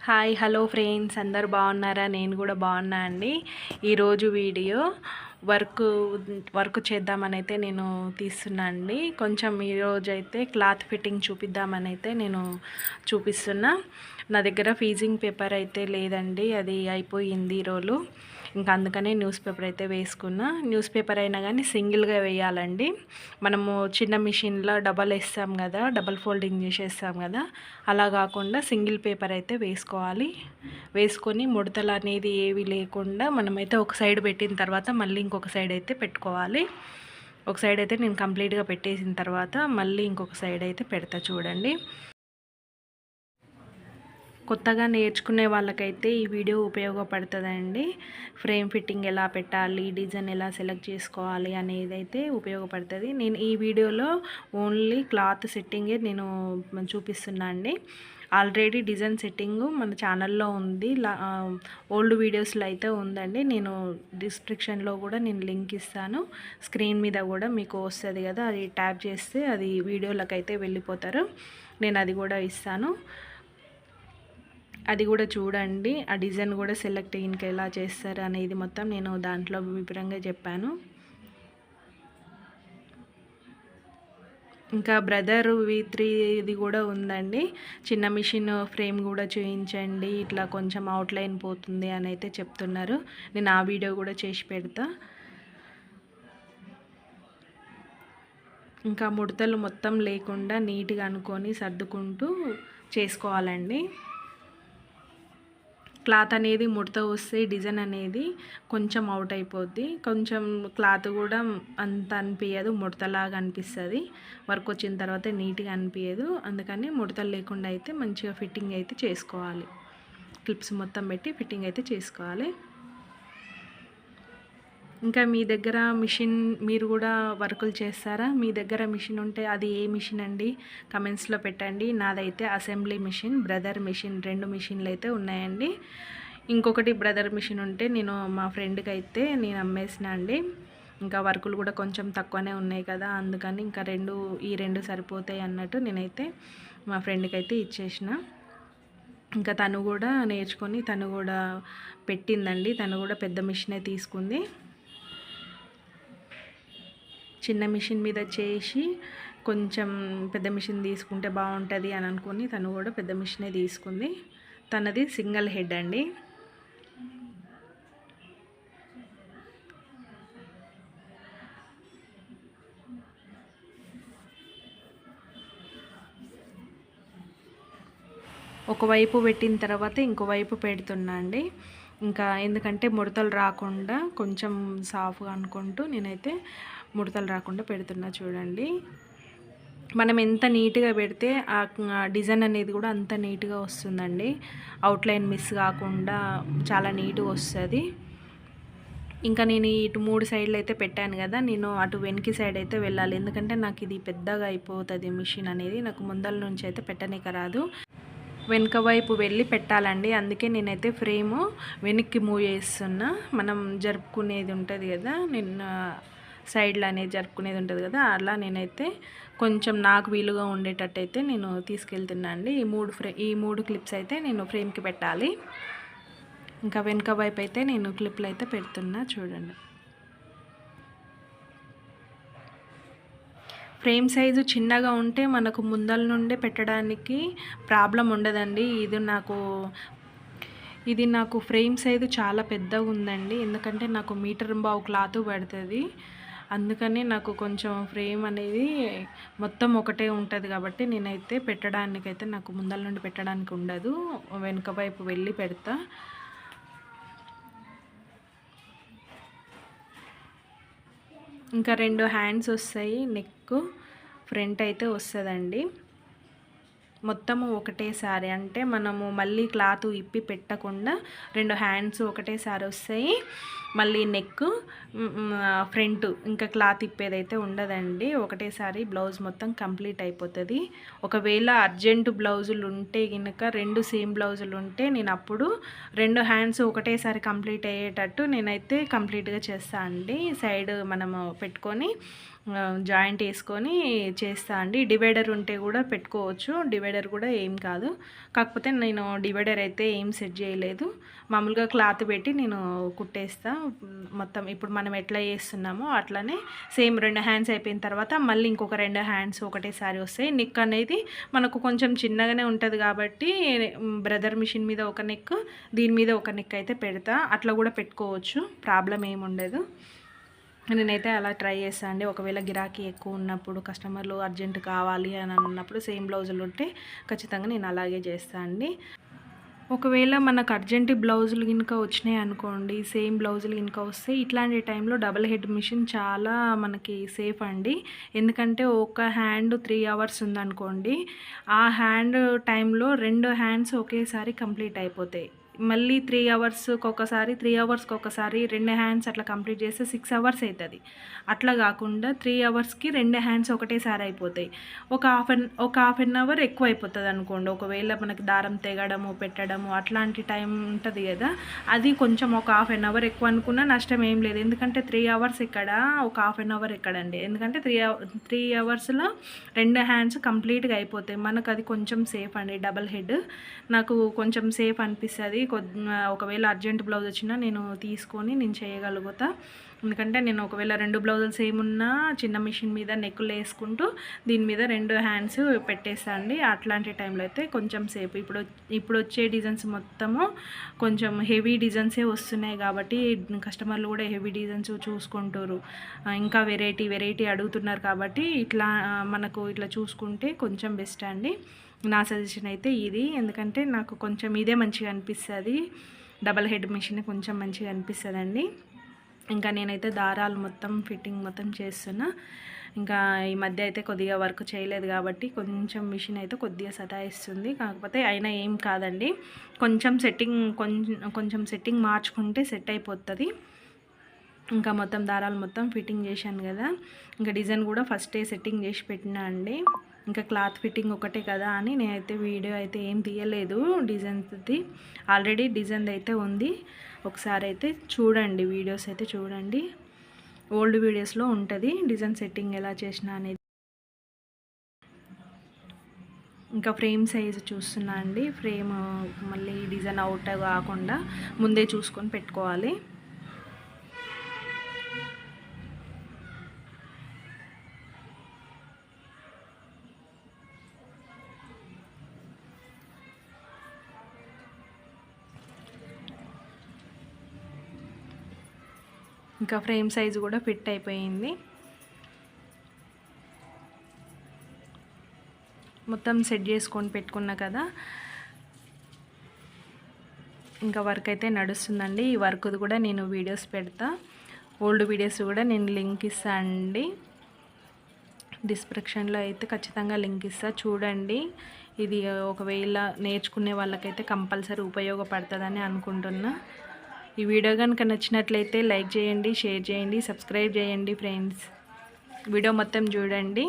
Hi hello friends, అందరు బాగున్నారా? నేను కూడా బాగున్నా అండి. ఈరోజు వీడియో వర్క్ వర్క్ చేద్దామని అయితే నేను తీస్తున్నా అండి. కొంచెం ఈరోజు అయితే క్లాత్ ఫిట్టింగ్ చూపిద్దామని అయితే నేను చూపిస్తున్నా. నా దగ్గర ఫీజింగ్ పేపర్ అయితే లేదండి, అది అయిపోయింది ఈరోజు. ఇంకా అందుకనే న్యూస్ పేపర్ అయితే వేసుకున్నా. న్యూస్ పేపర్ అయినా కానీ సింగిల్గా వేయాలండి. మనము చిన్న మిషన్లో డబల్ వేస్తాం కదా, డబల్ ఫోల్డింగ్ చేసేస్తాం కదా, అలా కాకుండా సింగిల్ పేపర్ అయితే వేసుకోవాలి. వేసుకొని ముడతలు అనేది ఏవి లేకుండా మనమైతే ఒక సైడ్ పెట్టిన తర్వాత మళ్ళీ ఇంకొక సైడ్ అయితే పెట్టుకోవాలి. ఒక సైడ్ అయితే నేను కంప్లీట్గా పెట్టేసిన తర్వాత మళ్ళీ ఇంకొక సైడ్ అయితే పెడతా చూడండి. కొత్తగా నేర్చుకునే వాళ్ళకైతే ఈ వీడియో ఉపయోగపడుతుందండి. ఫ్రేమ్ ఫిట్టింగ్ ఎలా పెట్టాలి, డిజైన్ ఎలా సెలెక్ట్ చేసుకోవాలి అనేది అయితే ఉపయోగపడుతుంది. నేను ఈ వీడియోలో ఓన్లీ క్లాత్ సెట్టింగే నేను చూపిస్తున్నా అండి. ఆల్రెడీ డిజైన్ సెట్టింగ్ మన ఛానల్లో ఉంది, ఓల్డ్ వీడియోస్లో అయితే ఉందండి. నేను డిస్క్రిప్షన్లో కూడా నేను లింక్ ఇస్తాను. స్క్రీన్ మీద కూడా మీకు వస్తుంది కదా, అది ట్యాప్ చేస్తే అది వీడియోలకు అయితే వెళ్ళిపోతారు. నేను అది కూడా ఇస్తాను, అది కూడా చూడండి. ఆ డిజైన్ కూడా సెలెక్ట్ ఇంకా ఎలా చేస్తారు అనేది మొత్తం నేను దాంట్లో వివరంగా చెప్పాను. ఇంకా బ్రదర్ V3 ఇది కూడా ఉందండి. చిన్న మిషన్ ఫ్రేమ్ కూడా చూపించండి, ఇట్లా కొంచెం అవుట్లైన్ పోతుంది అని అయితే చెప్తున్నారు. నేను ఆ వీడియో కూడా చేసి పెడతా. ఇంకా ముడతలు మొత్తం లేకుండా నీట్గా అనుకొని సర్దుకుంటూ చేసుకోవాలండి. క్లాత్ అనేది ముడత వస్తే డిజైన్ అనేది కొంచెం అవుట్ అయిపోద్ది. కొంచెం క్లాత్ కూడా అంత అనిపించదు, ముడతలాగా అనిపిస్తుంది. వర్క్ వచ్చిన తర్వాత నీట్గా అనిపించదు. అందుకని ముడతలు లేకుండా అయితే మంచిగా ఫిట్టింగ్ అయితే చేసుకోవాలి. క్లిప్స్ మొత్తం పెట్టి ఫిట్టింగ్ అయితే చేసుకోవాలి. ఇంకా మీ దగ్గర మిషన్, మీరు కూడా వర్కులు చేస్తారా? మీ దగ్గర మిషన్ ఉంటే అది ఏ మిషన్ అండి కమెంట్స్లో పెట్టండి. నాదైతే అసెంబ్లీ మిషన్, బ్రదర్ మిషన్, 2 మిషన్లు అయితే ఉన్నాయండి. ఇంకొకటి బ్రదర్ మిషన్ ఉంటే నేను మా ఫ్రెండ్కి అయితే నేను అమ్మేసిన అండి. ఇంకా వర్కులు కూడా కొంచెం తక్కువనే ఉన్నాయి కదా, అందుకని ఇంకా ఈ రెండు సరిపోతాయి అన్నట్టు నేనైతే మా ఫ్రెండ్కి అయితే ఇచ్చేసిన. ఇంకా తను కూడా నేర్చుకొని తను కూడా పెట్టిందండి. తను కూడా పెద్ద మిషనే తీసుకుంది. చిన్న మిషన్ మీద చేసి కొంచెం పెద్ద మిషన్ తీసుకుంటే బాగుంటుంది అని అనుకుని తను కూడా పెద్ద మిషనే తీసుకుంది. తనది సింగిల్ హెడ్ అండి. ఒకవైపు పెట్టిన తర్వాత ఇంకోవైపు పెడుతున్నా అండి. ఇంకా ఎందుకంటే ముడతలు రాకుండా కొంచెం సాఫ్గా అనుకుంటూ నేనైతే ముడతలు రాకుండా పెడుతున్నా చూడండి. మనం ఎంత నీట్గా పెడితే ఆ డిజైన్ అనేది కూడా అంత నీట్గా వస్తుందండి. అవుట్లైన్ మిస్ కాకుండా చాలా నీట్గా వస్తుంది. ఇంకా నేను ఇటు 3 సైడ్లు అయితే పెట్టాను కదా, నేను అటు వెనక సైడ్ అయితే వెళ్ళాలి. ఎందుకంటే నాకు ఇది పెద్దగా అయిపోతుంది మిషన్ అనేది, నాకు ముందల నుంచి అయితే పెట్టనీకి రాదు. వెనుక వైపు వెళ్ళి పెట్టాలండి. అందుకే నేనైతే ఫ్రేము వెనక్కి మూవ్ చేస్తున్నా. మనం జరుపుకునేది ఉంటుంది కదా, నేను సైడ్లో అనేది జరుపుకునేది ఉంటుంది కదా, అలా నేనైతే కొంచెం నాకు వీలుగా ఉండేటట్టు అయితే నేను తీసుకెళ్తున్నా అండి. ఈ మూడు క్లిప్స్ అయితే నేను ఫ్రేమ్కి పెట్టాలి. ఇంకా వెనుక వైపు అయితే నేను క్లిప్లు అయితే పెడుతున్నా చూడండి. ఫ్రేమ్ సైజు చిన్నగా ఉంటే మనకు ముందల నుండే పెట్టడానికి ప్రాబ్లం ఉండదండి. ఇది నాకు ఫ్రేమ్ సైజు చాలా పెద్దగా ఉందండి. ఎందుకంటే నాకు 1.5 మీటర్ క్లాత్ పడుతుంది. అందుకని నాకు కొంచెం ఫ్రేమ్ అనేది మొత్తం ఒకటే ఉంటుంది కాబట్టి నేనైతే పెట్టడానికైతే నాకు ముందల నుండి పెట్టడానికి ఉండదు, వెనుక వైపు వెళ్ళి పెడతా. ఇంకా 2 హ్యాండ్స్ వస్తాయి, నెక్ ఫ్రంట్ అయితే వస్తుందండి. మొత్తము ఒకటేసారి, అంటే మనము మళ్ళీ క్లాత్ ఇప్పి పెట్టకుండా 2 హ్యాండ్స్ ఒకటేసారి వస్తాయి. మళ్ళీ నెక్, ఫ్రంట్, ఇంకా క్లాత్ ఇప్పేదైతే ఉండదండి. ఒకటేసారి బ్లౌజ్ మొత్తం కంప్లీట్ అయిపోతుంది. ఒకవేళ అర్జెంటు బ్లౌజులు ఉంటే కనుక, 2 సేమ్ బ్లౌజులు ఉంటే నేను అప్పుడు 2 హ్యాండ్స్ ఒకటేసారి కంప్లీట్ అయ్యేటట్టు నేనైతే కంప్లీట్గా చేస్తాను అండి. సైడ్ మనము పెట్టుకొని జాయింట్ వేసుకొని చేస్తా అండి. డివైడర్ ఉంటే కూడా పెట్టుకోవచ్చు, డివైడర్ కూడా ఏం కాదు. కాకపోతే నేను డివైడర్ అయితే ఏం సెట్ చేయలేదు, మామూలుగా క్లాత్ పెట్టి నేను కుట్టేస్తా మొత్తం. ఇప్పుడు మనం ఎట్లా చేస్తున్నామో అట్లనే సేమ్ 2 హ్యాండ్స్ అయిపోయిన తర్వాత మళ్ళీ ఇంకొక 2 హ్యాండ్స్ ఒకటేసారి వస్తాయి. నెక్ అనేది మనకు కొంచెం చిన్నగానే ఉంటుంది కాబట్టి బ్రదర్ మిషన్ మీద ఒక నెక్, దీని మీద ఒక నెక్ అయితే పెడతా. అట్లా కూడా పెట్టుకోవచ్చు, ప్రాబ్లం ఏముండదు. నేనైతే అలా ట్రై చేస్తాను అండి. ఒకవేళ గిరాకీ ఎక్కువ ఉన్నప్పుడు, కస్టమర్లు అర్జెంట్ కావాలి అని అన్నప్పుడు సేమ్ బ్లౌజులు ఉంటే ఖచ్చితంగా నేను అలాగే చేస్తాను అండి. ఒకవేళ మనకు అర్జెంట్ బ్లౌజులు కనుక వచ్చినాయి అనుకోండి, సేమ్ బ్లౌజులు కనుక వస్తే ఇట్లాంటి టైంలో డబుల్ హెడ్ మిషన్ చాలా మనకి సేఫ్ అండి. ఎందుకంటే ఒక హ్యాండ్ 3 అవర్స్ ఉందనుకోండి, ఆ హ్యాండ్ టైంలో 2 హ్యాండ్స్ ఒకేసారి కంప్లీట్ అయిపోతాయి. మళ్ళీ 3 అవర్స్కి ఒకసారి, 3 అవర్స్కి ఒకసారి 2 హ్యాండ్స్ అట్లా కంప్లీట్ చేస్తే 6 అవర్స్ అవుతుంది. అట్లా కాకుండా 3 అవర్స్కి 2 హ్యాండ్స్ ఒకటేసారి అయిపోతాయి. ఒక హాఫ్ అన్ అవర్ ఎక్కువ అయిపోతుంది అనుకోండి. ఒకవేళ మనకి దారం తెగడము, పెట్టడము అట్లాంటి టైం ఉంటుంది కదా, అది కొంచెం ఒక హాఫ్ అన్ అవర్ ఎక్కువ అనుకున్నా నష్టం ఏం లేదు. ఎందుకంటే 3 అవర్స్ ఇక్కడ, ఒక హాఫ్ అన్ అవర్ ఎక్కడండి. ఎందుకంటే 3 అవర్స్లో 2 హ్యాండ్స్ కంప్లీట్గా అయిపోతాయి. మనకు అది కొంచెం సేఫ్ అండి. డబల్ హెడ్ నాకు కొంచెం సేఫ్ అనిపిస్తుంది. ఒకవేళ అర్జెంట్ బ్లౌజ్ వచ్చినా నేను తీసుకొని నేను చేయగలుగుతా. ఎందుకంటే నేను ఒకవేళ 2 బ్లౌజులు సేమ్ ఉన్నా చిన్న మిషన్ మీద నెక్కులు వేసుకుంటూ దీని మీద 2 హ్యాండ్స్ పెట్టేస్తా అండి. అట్లాంటి టైంలో అయితే కొంచెం సేపు. ఇప్పుడు వచ్చే డిజైన్స్ మొత్తము కొంచెం హెవీ డిజైన్సే వస్తున్నాయి కాబట్టి కస్టమర్లు కూడా హెవీ డిజైన్స్ చూసుకుంటారు, ఇంకా వెరైటీ అడుగుతున్నారు. కాబట్టి ఇట్లా మనకు ఇట్లా చూసుకుంటే కొంచెం బెస్ట్ అండి. నా సజెషన్ అయితే ఇది. ఎందుకంటే నాకు కొంచెం ఇదే మంచిగా అనిపిస్తుంది, డబల్ హెడ్ మిషన్ కొంచెం మంచిగా అనిపిస్తుందండి. ఇంకా నేనైతే దారాలు మొత్తం ఫిట్టింగ్ మొత్తం చేస్తున్నా. ఇంకా ఈ మధ్య అయితే కొద్దిగా వర్క్ చేయలేదు కాబట్టి కొంచెం మిషన్ అయితే కొద్దిగా సతాయిస్తుంది. కాకపోతే అయినా ఏం కాదండి, కొంచెం సెట్టింగ్ మార్చుకుంటే సెట్ అయిపోతుంది. ఇంకా మొత్తం దారాలు మొత్తం ఫిట్టింగ్ చేశాను కదా, ఇంకా డిజైన్ కూడా ఫస్టే సెట్టింగ్ చేసి పెట్టినా అండి. ఇంకా క్లాత్ ఫిట్టింగ్ ఒకటే కదా అని నేనైతే వీడియో అయితే ఏం తీయలేదు. డిజైన్ది ఆల్రెడీ డిజైన్ అయితే ఉంది, ఒకసారి అయితే చూడండి, వీడియోస్ అయితే చూడండి. ఓల్డ్ వీడియోస్లో ఉంటుంది డిజైన్ సెట్టింగ్ ఎలా చేసిన అనేది. ఇంకా ఫ్రేమ్ సైజు చూస్తున్నా అండి. ఫ్రేమ్ మళ్ళీ డిజైన్ అవుట్ కాకుండా ముందే చూసుకొని పెట్టుకోవాలి. ఇంకా ఫ్రేమ్ సైజు కూడా ఫిట్ అయిపోయింది. మొత్తం సెట్ చేసుకొని పెట్టుకున్నా కదా. ఇంకా వర్క్ అయితే నడుస్తుందండి. ఈ వర్క్ది కూడా నేను వీడియోస్ పెడతా, ఓల్డ్ వీడియోస్ కూడా నేను లింక్ ఇస్తాను అండి. డిస్క్రిప్షన్లో అయితే ఖచ్చితంగా లింక్ ఇస్తా, చూడండి. ఇది ఒకవేళ నేర్చుకునే వాళ్ళకైతే కంపల్సరీ ఉపయోగపడుతుందని అనుకుంటున్నా. ఈ వీడియో కనుక నచ్చినట్లయితే లైక్ చేయండి, షేర్ చేయండి, సబ్స్క్రైబ్ చేయండి ఫ్రెండ్స్. వీడియో మొత్తం చూడండి.